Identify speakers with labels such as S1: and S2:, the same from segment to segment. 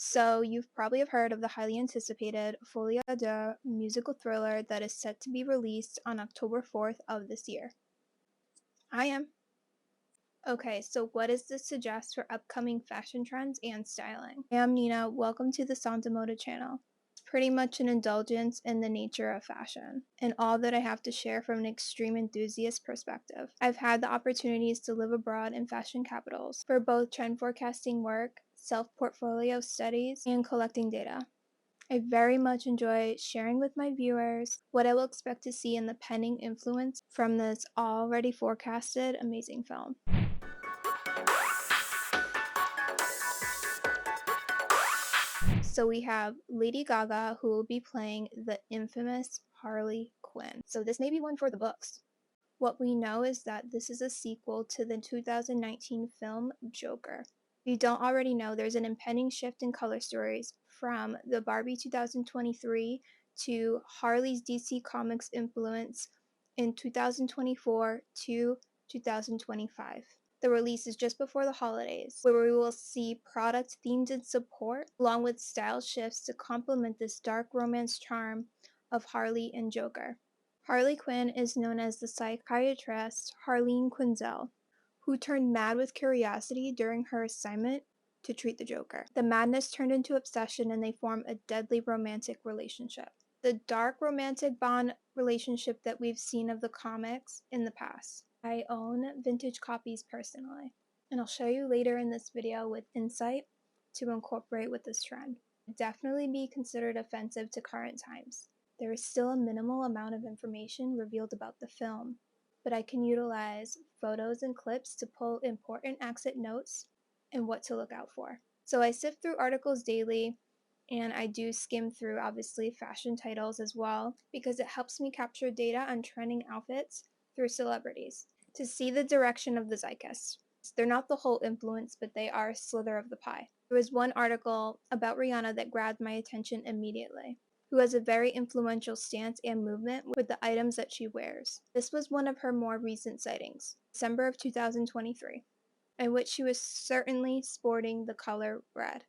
S1: So, you've probably have heard of the highly anticipated Folie deux musical thriller that is set to be released on October 4th of this year. I am. Okay, so what does this suggest for upcoming fashion trends and styling? I am Nina. Welcome to the Santa Moda channel. It's pretty much an indulgence in the nature of fashion and all that I have to share from an extreme enthusiast perspective. I've had the opportunities to live abroad in fashion capitals for both trend forecasting work, self-portfolio studies, and collecting data. I very much enjoy sharing with my viewers what I will expect to see in the pending influence from this already forecasted amazing film. So we have Lady Gaga, who will be playing the infamous Harley Quinn. So this may be one for the books. What we know is that this is a sequel to the 2019 film Joker. If you don't already know, there's an impending shift in color stories from the Barbie 2023 to Harley's DC Comics influence in 2024 to 2025. The release is just before the holidays, where we will see product themed in support, along with style shifts to complement this dark romance charm of Harley and Joker. Harley Quinn is known as the psychiatrist Harleen Quinzel, who turned mad with curiosity during her assignment to treat the Joker. The madness turned into obsession and they form a deadly romantic relationship. The dark romantic bond relationship that we've seen of the comics in the past. I own vintage copies personally, and I'll show you later in this video with insight to incorporate with this trend. Definitely be considered offensive to current times. There is still a minimal amount of information revealed about the film, but I can utilize photos and clips to pull important exit notes and what to look out for. So I sift through articles daily, and I do skim through obviously fashion titles as well, because it helps me capture data on trending outfits through celebrities to see the direction of the zeitgeist. They're not the whole influence, but they are a slither of the pie. There was one article about Rihanna that grabbed my attention immediately, who has a very influential stance and movement with the items that she wears. This was one of her more recent sightings, December of 2023, in which she was certainly sporting the color red.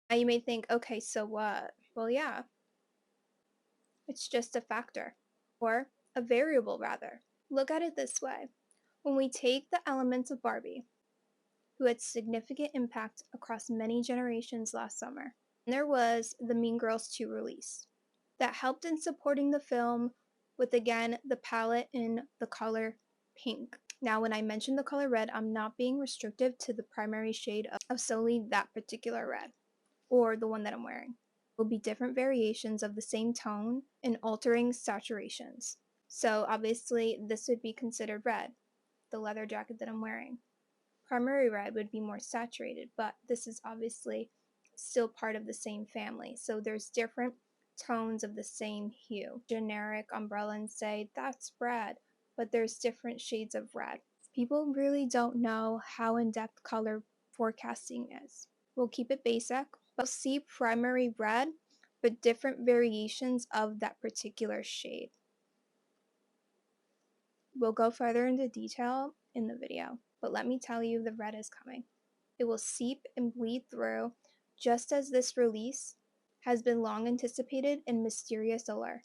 S1: Now you may think, okay, so what? Well, yeah, it's just a factor, or a variable rather. Look at it this way. When we take the elements of Barbie, who had significant impact across many generations last summer, and there was the Mean Girls 2 release that helped in supporting the film with, again, the palette in the color pink. Now, when I mention the color red, I'm not being restrictive to the primary shade of solely that particular red, or the one that I'm wearing. Will be different variations of the same tone and altering saturations. So obviously this would be considered red, the leather jacket that I'm wearing. Primary red would be more saturated, but this is obviously still part of the same family. So there's different tones of the same hue. Generic umbrella and say that's red, but there's different shades of red. People really don't know how in-depth color forecasting is. We'll keep it basic, but see primary red, but different variations of that particular shade. We'll go further into detail in the video, but let me tell you the red is coming. It will seep and bleed through, just as this release has been long anticipated and mysterious allure.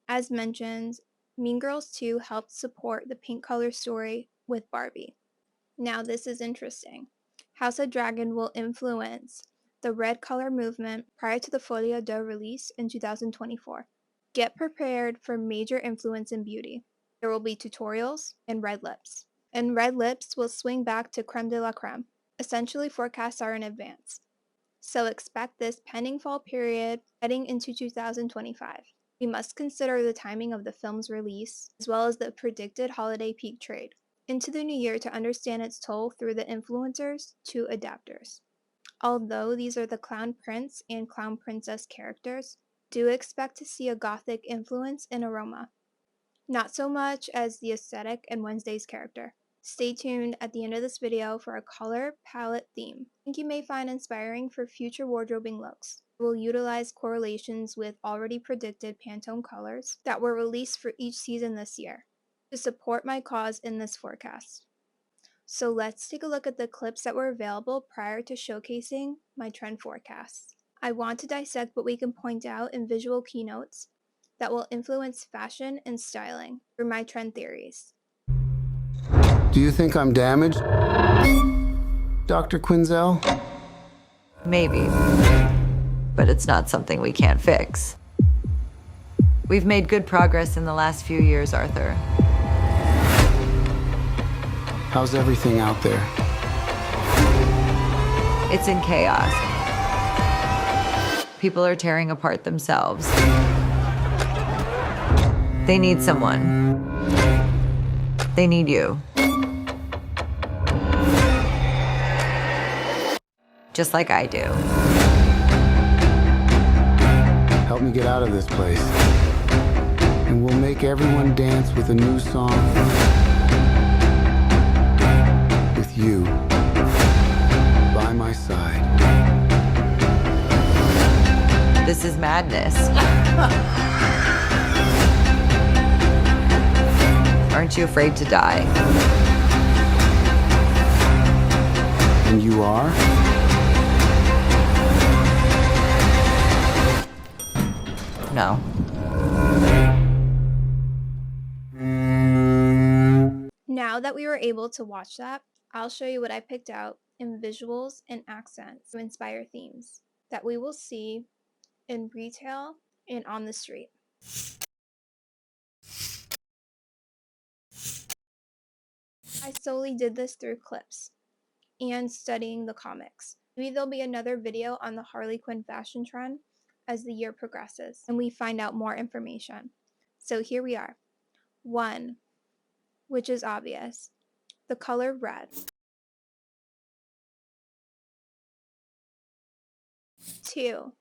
S1: As mentioned, Mean Girls 2 helped support the pink color story with Barbie. Now this is interesting. House of Dragon will influence the red color movement prior to the Folie deux release in 2024. Get prepared for major influence in beauty. There will be tutorials and red lips. And red lips will swing back to creme de la creme. Essentially, forecasts are in advance. So expect this pending fall period heading into 2025. We must consider the timing of the film's release, as well as the predicted holiday peak trade into the new year to understand its toll through the influencers to adapters. Although these are the clown prince and clown princess characters, do expect to see a gothic influence in aroma. Not so much as the aesthetic in Wednesday's character. Stay tuned at the end of this video for a color palette theme I think you may find inspiring for future wardrobing looks. We'll utilize correlations with already predicted Pantone colors that were released for each season this year to support my cause in this forecast. So let's take a look at the clips that were available prior to showcasing my trend forecasts. I want to dissect what we can point out in visual keynotes that will influence fashion and styling through my trend theories.
S2: Do you think I'm damaged, Dr. Quinzel?
S3: Maybe, but it's not something we can't fix. We've made good progress in the last few years, Arthur.
S2: How's everything out there?
S3: It's in chaos. People are tearing apart themselves. They need someone. They need you. Just like I do.
S2: Help me get out of this place. And we'll make everyone dance with a new song. With you by my side.
S3: This is madness. Aren't you afraid to die?
S2: And you are?
S3: No.
S1: Now that we were able to watch that, I'll show you what I picked out in visuals and accents to inspire themes that we will see in retail and on the street. I solely did this through clips and studying the comics. Maybe there'll be another video on the Harley Quinn fashion trend as the year progresses and we find out more information. So here we are. 1, which is obvious, the color red. 2,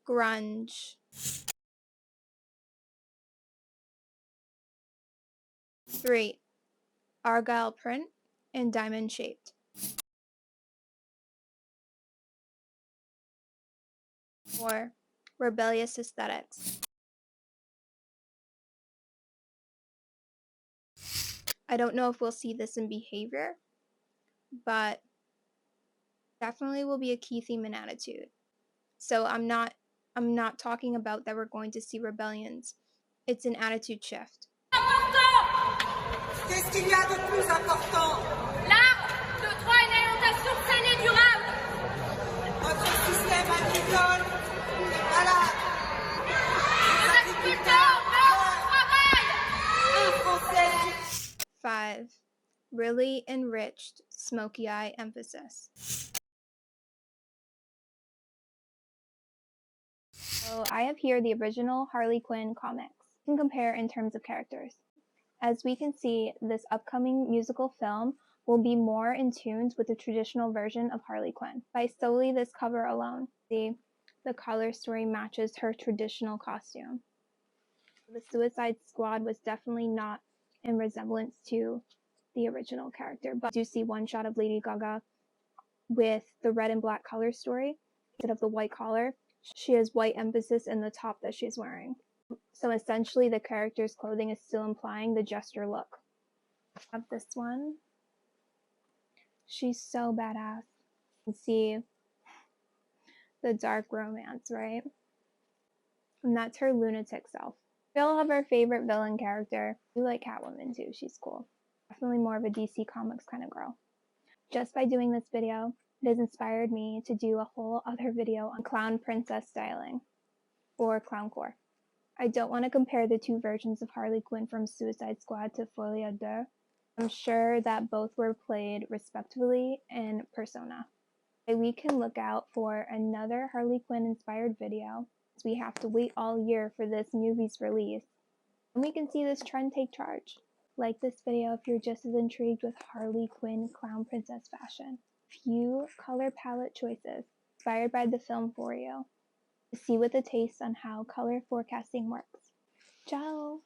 S1: grunge. 3, argyle print and diamond shaped. 4, rebellious aesthetics. I don't know if we'll see this in behavior, but definitely will be a key theme and attitude. So I'm not talking about that we're going to see rebellions. It's an attitude shift.
S4: Qu'est-ce qu'il y a de plus important?
S5: L'art de droit et une alimentation saine et durable.
S4: Notre système agricole est malade.
S5: Les agriculteurs meurent au travail.
S4: Un Français.
S1: 5, really enriched smoky eye emphasis. So I have here the original Harley Quinn comics. You can compare in terms of characters. As we can see, this upcoming musical film will be more in tune with the traditional version of Harley Quinn. By solely this cover alone, see, the color story matches her traditional costume. The Suicide Squad was definitely not in resemblance to the original character, but I do see one shot of Lady Gaga with the red and black color story. Instead of the white collar, she has white emphasis in the top that she's wearing. So essentially the character's clothing is still implying the jester look. I have this one. She's so badass. You can see the dark romance, right? And that's her lunatic self. We all have our favorite villain character. We like Catwoman too, she's cool. Definitely more of a DC Comics kind of girl. Just by doing this video, it has inspired me to do a whole other video on clown princess styling, or clowncore. I don't want to compare the two versions of Harley Quinn from Suicide Squad to Folie à deux. I'm sure that both were played respectively in Persona. We can look out for another Harley Quinn inspired video, as we have to wait all year for this movie's release. And we can see this trend take charge. Like this video if you're just as intrigued with Harley Quinn clown princess fashion. Few color palette choices inspired by the film for you. To see with a taste on how color forecasting works. Ciao!